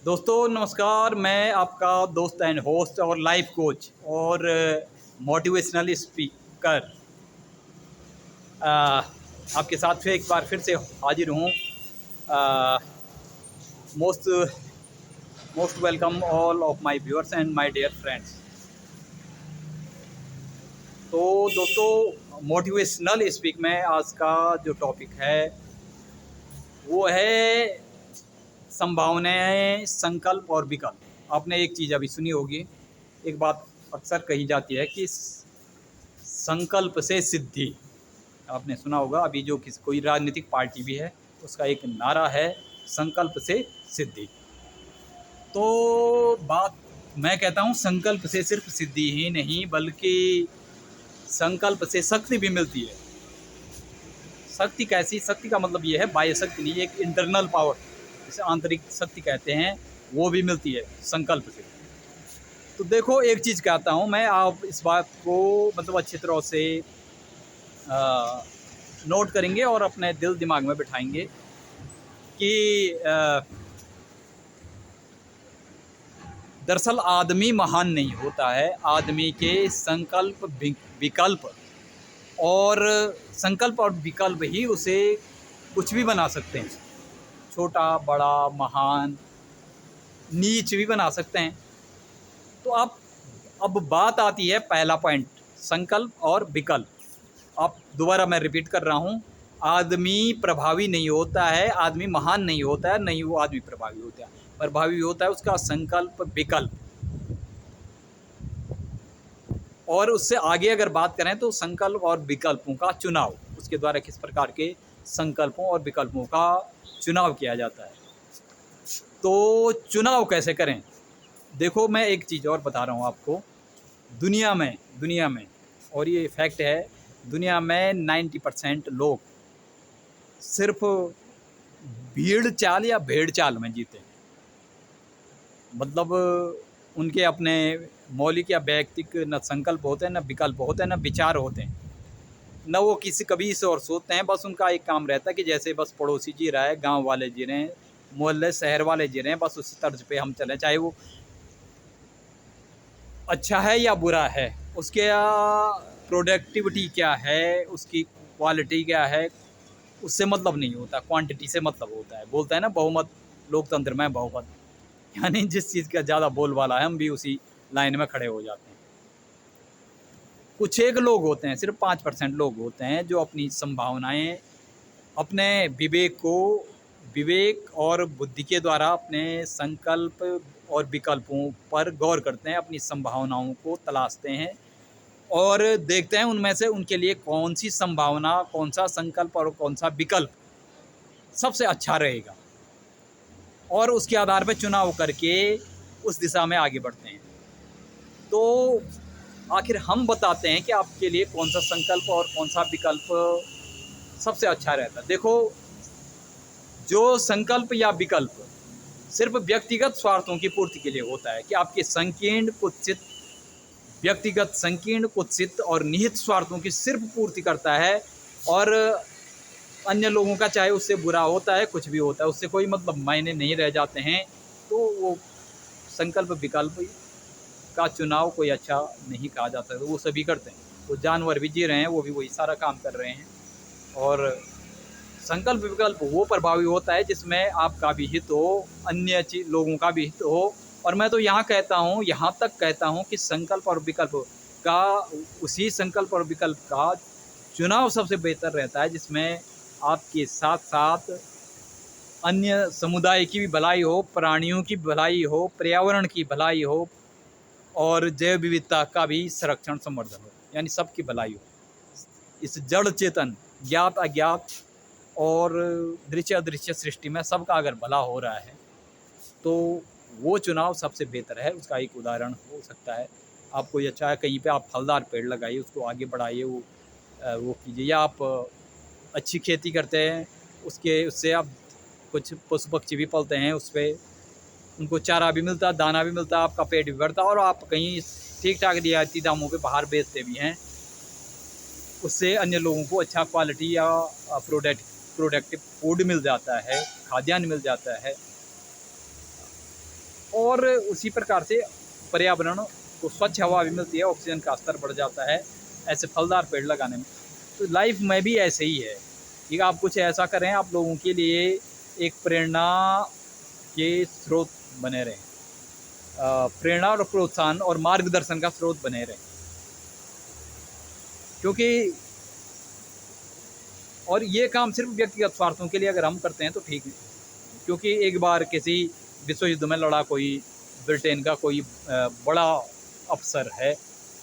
दोस्तों नमस्कार। मैं आपका दोस्त एंड होस्ट और लाइफ कोच और मोटिवेशनल स्पीकर आपके साथ फिर एक बार फिर से हाजिर हूँ। Most most welcome all of my viewers and my dear friends. तो दोस्तों मोटिवेशनल स्पीक में आज का जो टॉपिक है वो है संभावनाएं, संकल्प और विकल्प। आपने एक चीज़ अभी सुनी होगी, एक बात अक्सर कही जाती है कि संकल्प से सिद्धि। आपने सुना होगा, अभी जो किसी कोई राजनीतिक पार्टी भी है उसका एक नारा है संकल्प से सिद्धि। तो बात मैं कहता हूँ संकल्प से सिर्फ सिद्धि ही नहीं बल्कि संकल्प से शक्ति भी मिलती है। शक्ति कैसी? शक्ति का मतलब ये है बाह्य शक्ति नहीं, एक इंटरनल पावर जिसे आंतरिक शक्ति कहते हैं, वो भी मिलती है संकल्प से। तो देखो एक चीज़ कहता हूँ मैं, आप इस बात को मतलब अच्छी तरह से नोट करेंगे और अपने दिल दिमाग में बिठाएंगे कि दरअसल आदमी महान नहीं होता है, आदमी के संकल्प विकल्प और संकल्प और विकल्प ही उसे कुछ भी बना सकते हैं। छोटा बड़ा महान नीच भी बना सकते हैं। तो आप अब बात आती है पहला पॉइंट, संकल्प और विकल्प। आप दोबारा मैं रिपीट कर रहा हूँ, आदमी प्रभावी नहीं होता है, आदमी महान नहीं होता है, नहीं वो आदमी प्रभावी होता है। प्रभावी होता है उसका संकल्प विकल्प। और उससे आगे अगर बात करें तो संकल्प और विकल्पों का चुनाव, उसके द्वारा किस प्रकार के संकल्पों और विकल्पों का चुनाव किया जाता है। तो चुनाव कैसे करें? देखो मैं एक चीज़ और बता रहा हूँ आपको। दुनिया में और ये फैक्ट है, दुनिया में 90% लोग सिर्फ भीड़ चाल या भेड़ चाल में जीते हैं। मतलब उनके अपने मौलिक या व्यक्तिक न संकल्प होते हैं, न विकल्प होते हैं, न विचार होते हैं, न वो किसी कभी से और सोचते हैं। बस उनका एक काम रहता है कि जैसे बस पड़ोसी जी रहा है, गांव वाले जी रहे हैं, मोहल्ले शहर वाले जी रहे हैं, बस उसी तर्ज पे हम चलें, चाहे वो अच्छा है या बुरा है, उसके प्रोडक्टिविटी क्या है, उसकी क्वालिटी क्या है, उससे मतलब नहीं होता, क्वांटिटी से मतलब होता है। बोलता है ना बहुमत लोकतंत्र में बहुमत, यानी जिस चीज़ का ज़्यादा बोलबाला है हम भी उसी लाइन में खड़े हो जाते हैं। कुछ एक लोग होते हैं, सिर्फ 5% लोग होते हैं जो अपनी संभावनाएं, अपने विवेक और बुद्धि के द्वारा अपने संकल्प और विकल्पों पर गौर करते हैं, अपनी संभावनाओं को तलाशते हैं और देखते हैं उनमें से उनके लिए कौन सी संभावना, कौन सा संकल्प और कौन सा विकल्प सबसे अच्छा रहेगा, और उसके आधार पर चुनाव करके उस दिशा में आगे बढ़ते हैं। तो आखिर हम बताते हैं कि आपके लिए कौन सा संकल्प और कौन सा विकल्प सबसे अच्छा रहता है। देखो, जो संकल्प या विकल्प सिर्फ व्यक्तिगत स्वार्थों की पूर्ति के लिए होता है, कि आपके व्यक्तिगत संकीर्ण, कुत्सित और निहित स्वार्थों की सिर्फ पूर्ति करता है, और अन्य लोगों का चाहे उससे बुरा होता है कुछ भी होता है उससे कोई मतलब मायने नहीं रह जाते हैं, तो वो संकल्प विकल्प का चुनाव कोई अच्छा नहीं कहा जाता है। तो वो सभी करते हैं, वो जानवर भी जी रहे हैं, वो भी वही सारा काम कर रहे हैं। और संकल्प विकल्प वो प्रभावी होता है जिसमें आपका भी हित हो, अन्य लोगों का भी हित हो। और मैं तो यहाँ तक कहता हूँ कि संकल्प और विकल्प का, उसी संकल्प और विकल्प का चुनाव सबसे बेहतर रहता है जिसमें आपके साथ साथ अन्य समुदाय की भी भलाई हो, प्राणियों की भलाई हो, पर्यावरण की भलाई हो और जैव विविधता का भी संरक्षण संवर्धन हो, यानी सबकी भलाई हो। इस जड़ चेतन, ज्ञात अज्ञात और दृश्य अदृश्य सृष्टि में सबका अगर भला हो रहा है तो वो चुनाव सबसे बेहतर है। उसका एक उदाहरण हो सकता है, आपको ये अच्छा है कहीं पे आप फलदार पेड़ लगाइए, उसको आगे बढ़ाइए, वो कीजिए, या आप अच्छी खेती करते हैं, उससे आप कुछ पशु पक्षी भी पलते हैं, उस पर उनको चारा भी मिलता है, दाना भी मिलता है, आपका पेट भी बढ़ता है, और आप कहीं ठीक ठाक रियायती दामों पे बाहर बेचते भी हैं। उससे अन्य लोगों को अच्छा क्वालिटी या प्रोडक्टिव फूड मिल जाता है, खाद्यान्न मिल जाता है। और उसी प्रकार से पर्यावरण को स्वच्छ हवा भी मिलती है, ऑक्सीजन का स्तर बढ़ जाता है ऐसे फलदार पेड़ लगाने में। तो लाइफ में भी ऐसे ही है कि आप कुछ ऐसा करें, आप लोगों के लिए एक प्रेरणा के स्रोत बने रहें, प्रेरणा और प्रोत्साहन और मार्गदर्शन का स्रोत बने रहें। क्योंकि और ये काम सिर्फ व्यक्तिगत स्वार्थों के लिए अगर हम करते हैं तो ठीक है, क्योंकि एक बार किसी विश्व युद्ध में लड़ा कोई ब्रिटेन का कोई बड़ा अफसर है,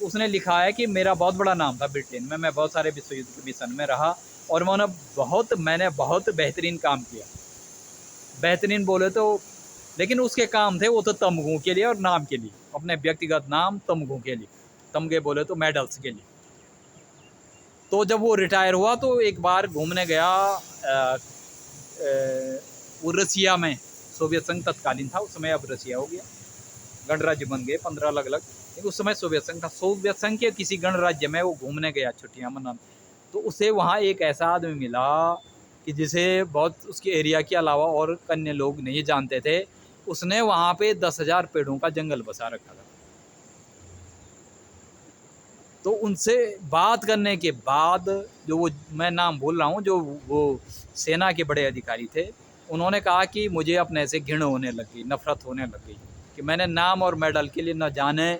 तो उसने लिखा है कि मेरा बहुत बड़ा नाम था ब्रिटेन में, मैं बहुत सारे विश्व युद्ध के मिशन में रहा और मैंने बहुत बेहतरीन काम किया। बेहतरीन बोले तो, लेकिन उसके काम थे वो तो तमगों के लिए और नाम के लिए, अपने व्यक्तिगत नाम तमगों के लिए, तमगे बोले तो मेडल्स के लिए। तो जब वो रिटायर हुआ तो एक बार घूमने गया वो रसिया में, सोवियत संघ तत्कालीन था उस समय, अब रसिया हो गया, गणराज्य बन गए 15 अलग अलग, लेकिन उस समय सोवियत संघ था। सोवियत संघ के किसी गणराज्य में वो घूमने गया छुट्टियां मनाने, तो उसे वहाँ एक ऐसा आदमी मिला कि जिसे बहुत उसके एरिया के अलावा और अन्य लोग नहीं जानते थे। उसने वहाँ पे 10,000 पेड़ों का जंगल बसा रखा था। तो उनसे बात करने के बाद, जो वो मैं नाम बोल रहा हूँ, जो वो सेना के बड़े अधिकारी थे, उन्होंने कहा कि मुझे अपने से घृण होने लग गई, नफरत होने लग गई कि मैंने नाम और मेडल के लिए न जाने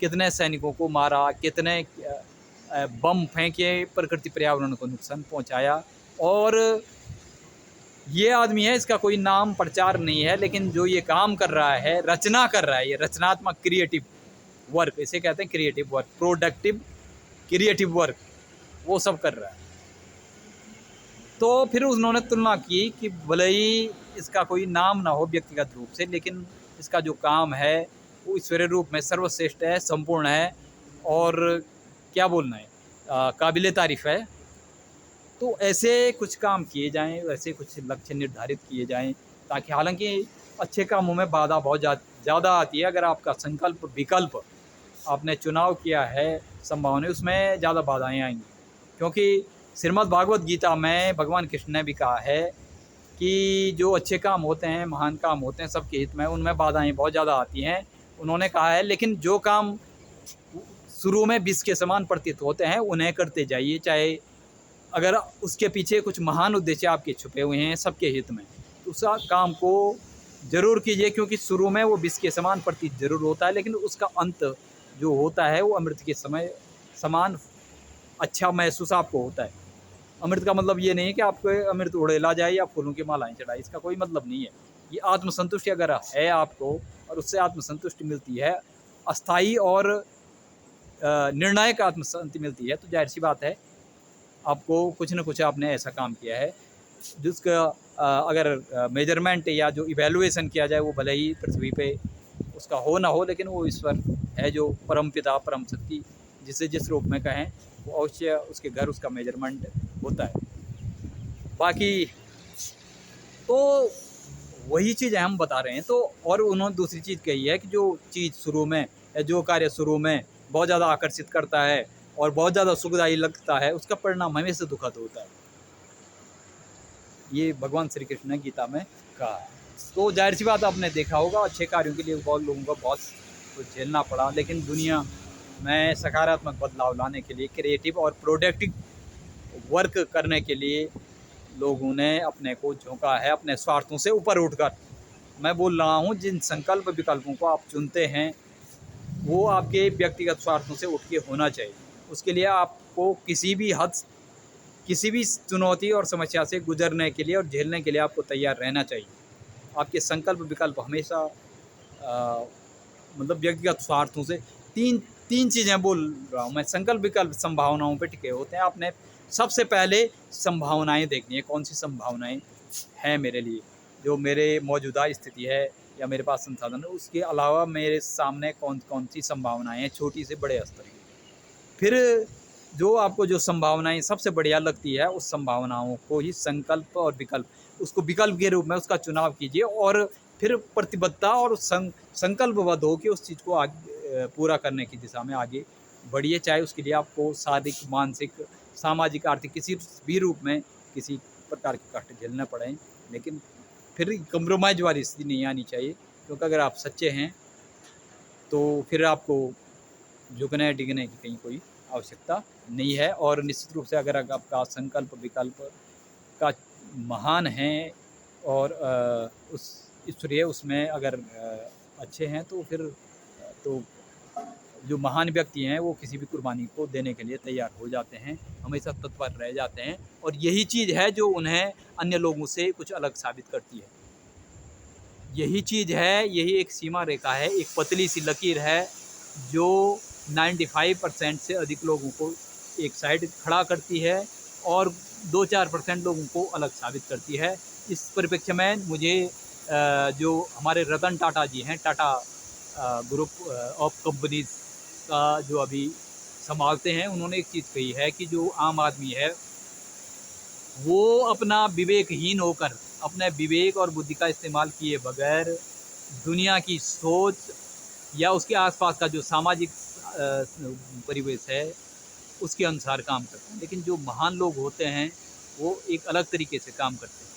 कितने सैनिकों को मारा, कितने बम फेंके, प्रकृति पर्यावरण को नुकसान पहुँचाया। और ये आदमी है, इसका कोई नाम प्रचार नहीं है, लेकिन जो ये काम कर रहा है, रचना कर रहा है, ये रचनात्मक क्रिएटिव वर्क, इसे कहते हैं creative work, productive creative work, वो सब कर रहा है। तो फिर उन्होंने तुलना की कि भले ही इसका कोई नाम ना हो व्यक्तिगत रूप से, लेकिन इसका जो काम है वो ईश्वरीय रूप में सर्वश्रेष्ठ है, संपूर्ण है और क्या बोलना है, काबिले तारीफ़ है। तो ऐसे कुछ काम किए जाएं, ऐसे कुछ लक्ष्य निर्धारित किए जाएं, ताकि, हालांकि अच्छे कामों में बाधा बहुत ज़्यादा आती है। अगर आपका संकल्प विकल्प आपने चुनाव किया है संभावना, उसमें ज़्यादा बाधाएं आएंगी, क्योंकि श्रीमद् भागवत गीता में भगवान कृष्ण ने भी कहा है कि जो अच्छे काम होते हैं, महान काम होते हैं सबके हित में, उनमें बाधाएं बहुत ज़्यादा आती हैं। उन्होंने कहा है लेकिन जो काम शुरू में विष के समान प्रतीत होते हैं उन्हें करते जाइए, चाहे अगर उसके पीछे कुछ महान उद्देश्य आपके छुपे हुए हैं सबके हित में, तो उस काम को ज़रूर कीजिए, क्योंकि शुरू में वो विष के समान प्रतीत जरूर होता है, लेकिन उसका अंत जो होता है वो अमृत के समय समान अच्छा महसूस आपको होता है। अमृत का मतलब ये नहीं है कि आपको अमृत उड़ेला जाए या फूलों की मालाएं चढ़ाए, इसका कोई मतलब नहीं है। ये आत्मसंतुष्टि अगर है आपको और उससे आत्मसंतुष्टि मिलती है, अस्थाई और निर्णायक आत्मसंतुष्टि मिलती है, तो जाहिर सी बात है आपको कुछ न कुछ आपने ऐसा काम किया है जिसका अगर मेजरमेंट या जो इवैल्यूएशन किया जाए वो भले ही पृथ्वी पे उसका हो ना हो, लेकिन वो ईश्वर है जो परम पिता परम शक्ति, जिसे जिस रूप में कहें वो अवश्य उसके घर उसका मेजरमेंट होता है। बाकी तो वही चीज़ हम बता रहे हैं। तो और उन्होंने दूसरी चीज़ कही है कि जो चीज़ शुरू में या जो कार्य शुरू में बहुत ज़्यादा आकर्षित करता है और बहुत ज़्यादा सुखदायी लगता है, उसका परिणाम हमेशा दुखद होता है। ये भगवान श्री कृष्ण ने गीता में कहा है। तो जाहिर सी बात आपने देखा होगा, अच्छे कार्यों के लिए बहुत लोगों को बहुत कुछ झेलना पड़ा, लेकिन दुनिया में सकारात्मक बदलाव लाने के लिए, क्रिएटिव और प्रोडक्टिव वर्क करने के लिए लोगों ने अपने को झोंका है, अपने स्वार्थों से ऊपर उठकर। मैं बोल रहा हूँ, जिन संकल्प विकल्पों को आप चुनते हैं वो आपके व्यक्तिगत स्वार्थों से उठ के होना चाहिए। उसके लिए आपको किसी भी चुनौती और समस्या से गुजरने के लिए और झेलने के लिए आपको तैयार रहना चाहिए। आपके संकल्प विकल्प हमेशा मतलब व्यक्तिगत स्वार्थों से, तीन चीज़ें बोल रहा हूँ मैं, संकल्प विकल्प संभावनाओं पे टिके होते हैं। आपने सबसे पहले संभावनाएं देखनी है, कौन सी संभावनाएं हैं मेरे लिए, जो मेरे मौजूदा स्थिति है या मेरे पास संसाधन है, उसके अलावा मेरे सामने कौन सी संभावनाएं हैं, छोटी से बड़े स्तर की। फिर जो आपको जो संभावनाएं सबसे बढ़िया लगती है, उस संभावनाओं को ही संकल्प और विकल्प, उसको विकल्प के रूप में उसका चुनाव कीजिए और फिर प्रतिबद्धता और संकल्पबद्ध हो कि उस चीज़ को आगे पूरा करने की दिशा में आगे बढ़िए। चाहे उसके लिए आपको शारीरिक, मानसिक, सामाजिक, आर्थिक किसी भी रूप में किसी प्रकार के कष्ट झेलने पड़े, लेकिन फिर कंप्रोमाइज़ वाली स्थिति नहीं आनी चाहिए। क्योंकि अगर आप सच्चे हैं तो फिर आपको झुकने टिकने की कहीं कोई आवश्यकता नहीं है। और निश्चित रूप से अगर आपका संकल्प विकल्प का महान है और उस ईश्वरीय उसमें अगर अच्छे हैं तो फिर तो जो महान व्यक्ति हैं वो किसी भी कुर्बानी को देने के लिए तैयार हो जाते हैं, हमेशा तत्पर रह जाते हैं। और यही चीज़ है जो उन्हें अन्य लोगों से कुछ अलग साबित करती है। यही चीज़ है, यही एक सीमा रेखा है, एक पतली सी लकीर है जो 95% से अधिक लोगों को एक साइड खड़ा करती है और 2-4% लोगों को अलग साबित करती है। इस परिप्रेक्ष्य में मुझे जो हमारे रतन टाटा जी हैं, टाटा ग्रुप ऑफ कंपनीज़ का जो अभी संभालते हैं, उन्होंने एक चीज़ कही है कि जो आम आदमी है वो अपना विवेकहीन होकर, अपने विवेक और बुद्धि का इस्तेमाल किए बगैर दुनिया की सोच या उसके आसपास का जो सामाजिक परिवेश है उसके अनुसार काम करते हैं। लेकिन जो महान लोग होते हैं वो एक अलग तरीके से काम करते हैं।